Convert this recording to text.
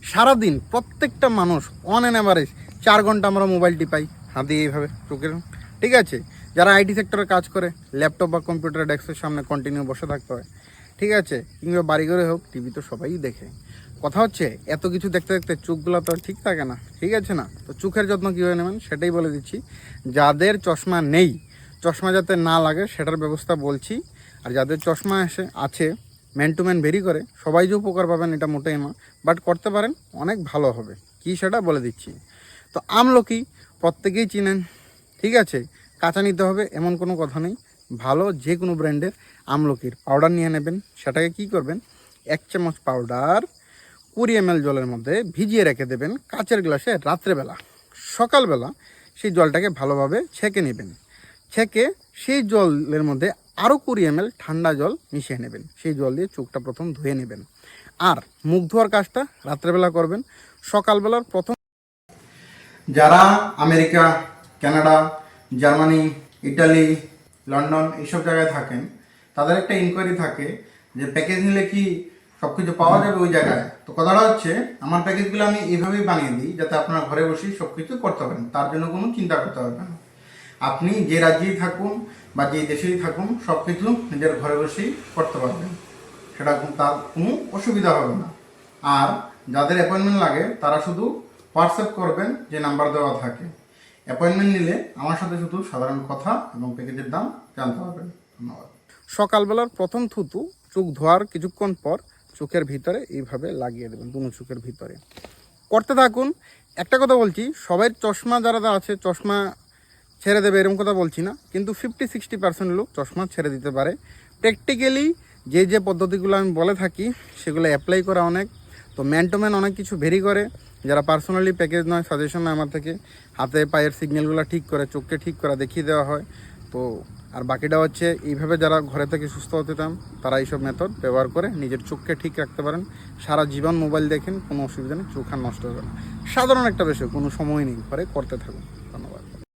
সারাদিন প্রত্যেকটা মানুষ অন অ্যান অ্যাভারেজ 4 ঘন্টা আমরা মোবাইল টিপাই হাতে এইভাবে চোখের, ঠিক আছে। যারা আইটি সেক্টরে কাজ করে ল্যাপটপ বা কম্পিউটার ডেস্কের সামনে কন্টিনিউ বসে থাকতে হয়, ঠিক আছে, কিংবা বাড়ি ঘরে হোক, টিভি তো সবাই দেখে। কথা হচ্ছে এত কিছু দেখতে দেখতে চোখগুলো তো ঠিক থাকে না, ঠিক আছে না। তো চোখের যত্ন কীভাবে নেবেন সেটাই বলে দিচ্ছি। যাদের চশমা নেই, চশমা যাতে না লাগে সেটার ব্যবস্থা বলছি। আর যাদের চশমা আছে, ম্যান টু ম্যান ভেরি করে, সবাই যে উপকার পাবেন এটা মোটেই না, বাট করতে পারেন অনেক ভালো হবে। কি সেটা বলে দিচ্ছি। তো আমলকি প্রত্যেকেই চিনেন, ঠিক আছে। কাঁচা নিতে হবে এমন কোনো কথা নেই, ভালো যে কোনো ব্র্যান্ডের আমলকির পাউডার নিয়ে নেবেন। সেটাকে কি করবেন, 1 চামচ পাউডার 20 ml জলের মধ্যে ভিজিয়ে রেখে দেবেন কাচের গ্লাসে রাত্রেবেলা। সকালবেলা সেই জলটাকে ভালোভাবে ছেঁকে নেবেন। ছেঁকে সেই জলের মধ্যে আরও 20 ml ঠান্ডা জল মিশিয়ে নেবেন। সেই জল দিয়ে চোখটা প্রথম ধুয়ে নেবেন। আর মুখ ধোয়ার কাজটা রাত্রেবেলা করবেন। সকালবেলার প্রথম যারা America, Canada, Germany, Italy, London এইসব জায়গায় থাকেন, তাদের একটা ইনকোয়ারি থাকে যে প্যাকেজ নিলে কি সব কিছু পাওয়া যাবে ওই জায়গায়। তো কথাটা হচ্ছে, আমার প্যাকেজগুলো আমি এইভাবেই বানিয়ে দিই যাতে আপনারা ঘরে বসেই সব কিছু করতে পারেন, তার জন্য কোনো চিন্তা করতে হবে না। আপনি যে রাজ্যেই থাকুন বা যে দেশেই থাকুন সব কিছু নিজের ঘরে বসেই করতে পারবেন, সেটা তার কোনো অসুবিধা হবে না। আর যাদের অ্যাপয়েন্টমেন্ট লাগে তারা শুধু হোয়াটসঅ্যাপ করবেন যে নাম্বার দেওয়া থাকে। অ্যাপয়েন্টমেন্ট নিলে আমার সাথে শুধু সাধারণ কথা এবং প্যাকেজের দাম জানতে পারবেন। ধন্যবাদ। সকালবেলার প্রথম থুতু চোখ ধোয়ার কিছুক্ষণ পর চোখের ভিতরে এইভাবে লাগিয়ে দেবেন, দুনো চোখের ভিতরে করতে থাকুন। একটা কথা বলছি, সবাই চশমা যারা আছে চশমা ছেড়ে দেবে এরকম কথা বলছি না, কিন্তু 50-60% লোক চশমা ছেড়ে দিতে পারে। প্র্যাকটিক্যালি যে পদ্ধতিগুলো আমি বলে থাকি সেগুলো অ্যাপ্লাই করা অনেক। তো ম্যান টু ম্যান অনেক কিছু ভেরি করে। যারা পার্সোনালি প্যাকেজ নয়, সাজেশন নয় আমার থেকে, হাতে পায়ের সিগন্যালগুলো ঠিক করে চোখকে ঠিক করা দেখিয়ে দেওয়া হয়। তো আর বাকিটা হচ্ছে এইভাবে যারা ঘরে থেকে সুস্থ হতে চান তারা এইসব মেথড ব্যবহার করে নিজের চোখকে ঠিক রাখতে পারেন। সারা জীবন মোবাইল দেখেন, কোনো অসুবিধা নেই, চোখ আর নষ্ট হবে না। সাধারণ একটা বিষয়, কোনো সময় নেই, ঘরে করতে থাকুন।